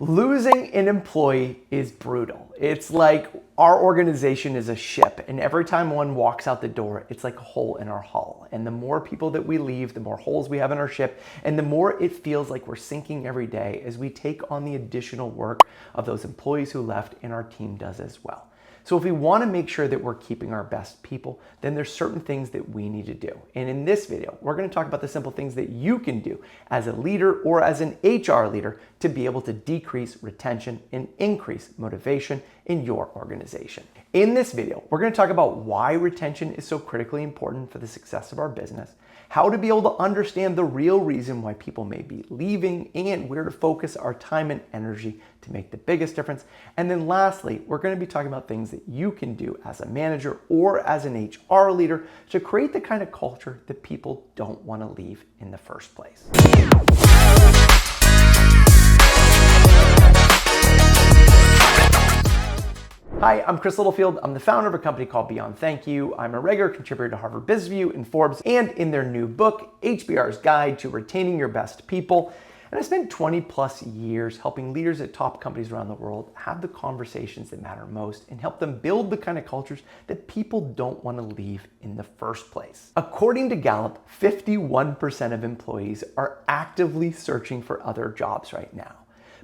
Losing an employee is brutal. It's like our organization is a ship, and every time one walks out the door, it's like a hole in our hull. And the more people that we leave, the more holes we have in our ship, and the more it feels like we're sinking every day as we take on the additional work of those employees who left, and our team does as well. So if we want to make sure that we're keeping our best people, then there's certain things that we need to do. And in this video, we're going to talk about the simple things that you can do as a leader or as an HR leader to be able to decrease retention and increase motivation in your organization. In this video, we're going to talk about why retention is so critically important for the success of our business, how to be able to understand the real reason why people may be leaving, and where to focus our time and energy to make the biggest difference. And then lastly, we're going to be talking about things that you can do as a manager or as an HR leader to create the kind of culture that people don't want to leave in the first place. Hi, I'm Chris Littlefield. I'm the founder of a company called Beyond Thank You. I'm a regular contributor to Harvard Business Review and Forbes, and in their new book, HBR's Guide to Retaining Your Best People. And I spent 20 plus years helping leaders at top companies around the world have the conversations that matter most and help them build the kind of cultures that people don't want to leave in the first place. According to Gallup, 51% of employees are actively searching for other jobs right now.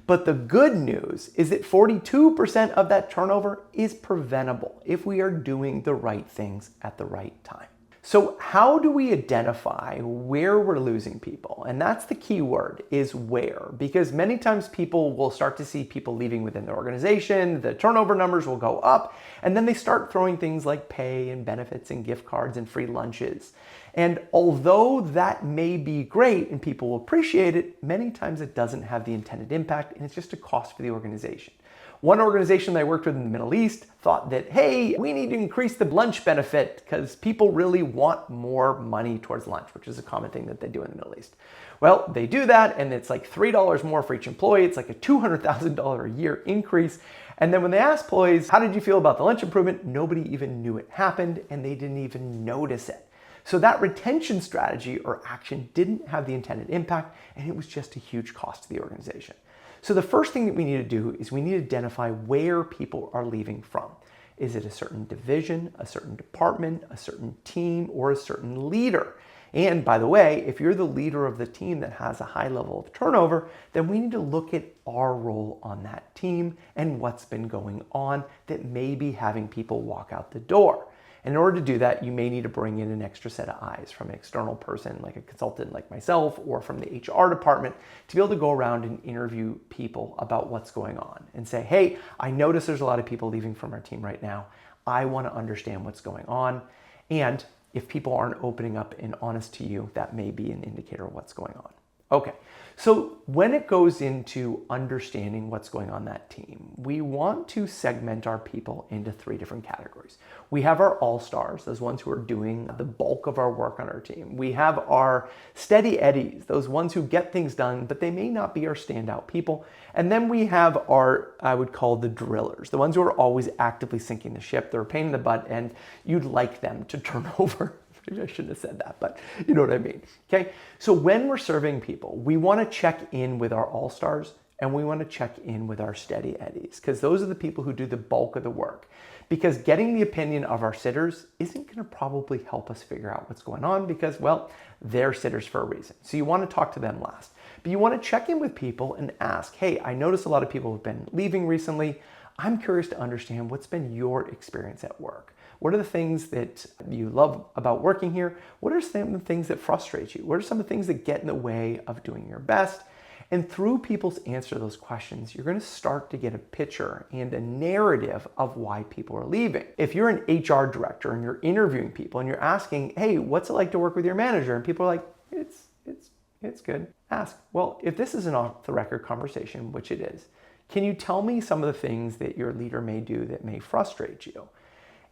But the good news is that 42% of that turnover is preventable if we are doing the right things at the right time. So how do we identify where we're losing people? And that's the key word, is where, because many times people will start to see people leaving within their organization, the turnover numbers will go up, and then they start throwing things like pay and benefits and gift cards and free lunches. And although that may be great and people will appreciate it, many times it doesn't have the intended impact, and it's just a cost for the organization. One organization that I worked with in the Middle East thought that, hey, we need to increase the lunch benefit because people really want more money towards lunch, which is a common thing that they do in the Middle East. Well, they do that, and it's like $3 more for each employee. It's like a $200,000 a year increase. And then when they asked employees, how did you feel about the lunch improvement? Nobody even knew it happened, and they didn't even notice it. So that retention strategy or action didn't have the intended impact, and it was just a huge cost to the organization. So the first thing that we need to do is we need to identify where people are leaving from. Is it a certain division, a certain department, a certain team, or a certain leader? And by the way, if you're the leader of the team that has a high level of turnover, then we need to look at our role on that team and what's been going on that may be having people walk out the door. And in order to do that, you may need to bring in an extra set of eyes from an external person, like a consultant like myself, or from the HR department, to be able to go around and interview people about what's going on and say, hey, I notice there's a lot of people leaving from our team right now. I want to understand what's going on. And if people aren't opening up and honest to you, that may be an indicator of what's going on. Okay, so when it goes into understanding what's going on that team, we want to segment our people into three different categories. We have our all-stars, those ones who are doing the bulk of our work on our team. We have our steady eddies, those ones who get things done, but they may not be our standout people. And then we have our, I would call the drillers, the ones who are always actively sinking the ship. They're a pain in the butt, and you'd like them to turn over. Maybe I shouldn't have said that, but you know what I mean. Okay, so when we're serving people, we want to check in with our all-stars and we want to check in with our steady eddies, because those are the people who do the bulk of the work. Because getting the opinion of our sitters isn't going to probably help us figure out what's going on, because, well, they're sitters for a reason. So you want to talk to them last. But you want to check in with people and ask, hey, I notice a lot of people have been leaving recently. I'm curious to understand what's been your experience at work. What are the things that you love about working here? What are some of the things that frustrate you? What are some of the things that get in the way of doing your best? And through people's answer to those questions, you're going to start to get a picture and a narrative of why people are leaving. If you're an HR director and you're interviewing people and you're asking, hey, what's it like to work with your manager? And people are like, it's good. Ask, well, if this is an off-the-record conversation, which it is, can you tell me some of the things that your leader may do that may frustrate you?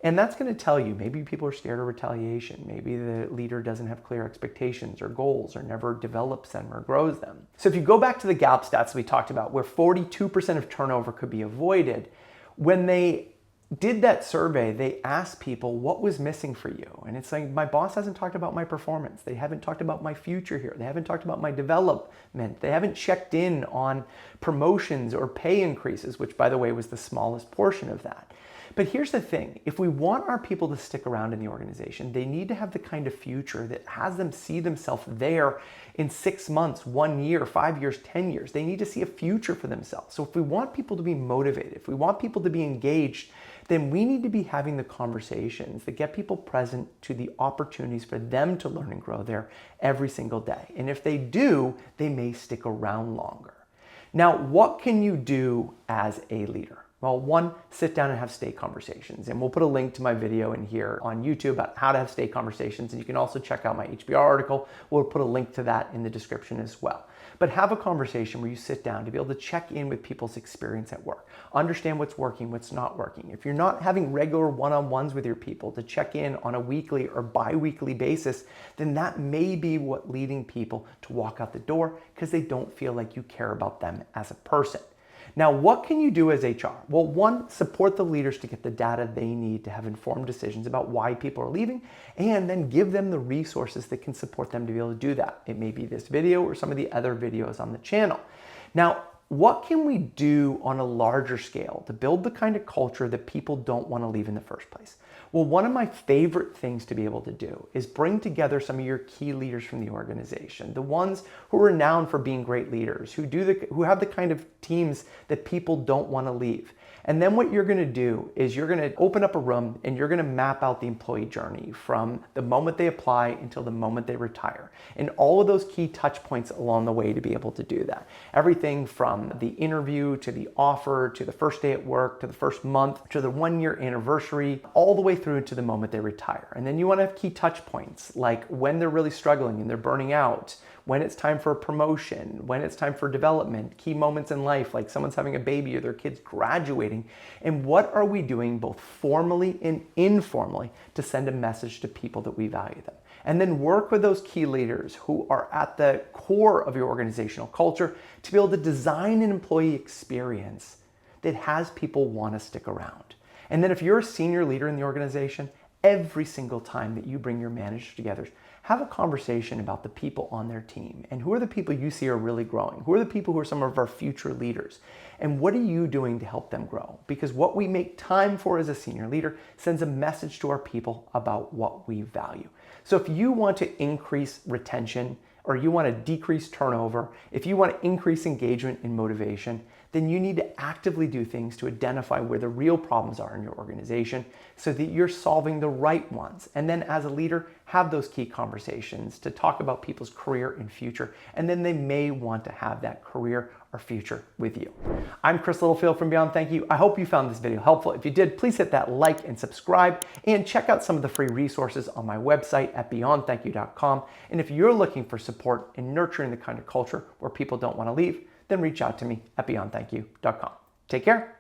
And that's going to tell you, maybe people are scared of retaliation. Maybe the leader doesn't have clear expectations or goals or never develops them or grows them. So if you go back to the Gallup stats we talked about, where 42% of turnover could be avoided, when they did that survey, they asked people what was missing for you. And it's like, my boss hasn't talked about my performance. They haven't talked about my future here. They haven't talked about my development. They haven't checked in on promotions or pay increases, which, by the way, was the smallest portion of that. But here's the thing, if we want our people to stick around in the organization, they need to have the kind of future that has them see themselves there in 6 months, 1 year, 5 years, 10 years. They need to see a future for themselves. So if we want people to be motivated, if we want people to be engaged, then we need to be having the conversations that get people present to the opportunities for them to learn and grow there every single day. And if they do, they may stick around longer. Now, what can you do as a leader? Well, one, sit down and have stay conversations. And we'll put a link to my video in here on YouTube about how to have stay conversations. And you can also check out my HBR article. We'll put a link to that in the description as well. But have a conversation where you sit down to be able to check in with people's experience at work. Understand what's working, what's not working. If you're not having regular one-on-ones with your people to check in on a weekly or bi-weekly basis, then that may be what leading people to walk out the door because they don't feel like you care about them as a person. Now, what can you do as HR? Well, one, support the leaders to get the data they need to have informed decisions about why people are leaving, and then give them the resources that can support them to be able to do that. It may be this video or some of the other videos on the channel. Now, what can we do on a larger scale to build the kind of culture that people don't want to leave in the first place? Well, one of my favorite things to be able to do is bring together some of your key leaders from the organization, the ones who are renowned for being great leaders, who have the kind of teams that people don't want to leave. And then what you're going to do is you're going to open up a room and you're going to map out the employee journey from the moment they apply until the moment they retire. And all of those key touch points along the way to be able to do that. Everything from the interview to the offer to the first day at work to the first month to the 1-year anniversary, all the way through to the moment they retire. And then you want to have key touch points like when they're really struggling and they're burning out, when it's time for a promotion, when it's time for development, key moments in life like someone's having a baby or their kid's graduating, and what are we doing both formally and informally to send a message to people that we value them. And then work with those key leaders who are at the core of your organizational culture to be able to design an employee experience that has people want to stick around. And then if you're a senior leader in the organization, every single time that you bring your manager together, have a conversation about the people on their team and who are the people you see are really growing? Who are the people who are some of our future leaders? And what are you doing to help them grow? Because what we make time for as a senior leader sends a message to our people about what we value. So if you want to increase retention or you want to decrease turnover, if you want to increase engagement and motivation, then you need to actively do things to identify where the real problems are in your organization so that you're solving the right ones. And then as a leader, have those key conversations to talk about people's career and future. And then they may want to have that career or future with you. I'm Chris Littlefield from Beyond Thank You. I hope you found this video helpful. If you did, please hit that like and subscribe and check out some of the free resources on my website at beyondthankyou.com. And if you're looking for support in nurturing the kind of culture where people don't want to leave, then reach out to me at beyondthankyou.com. Take care.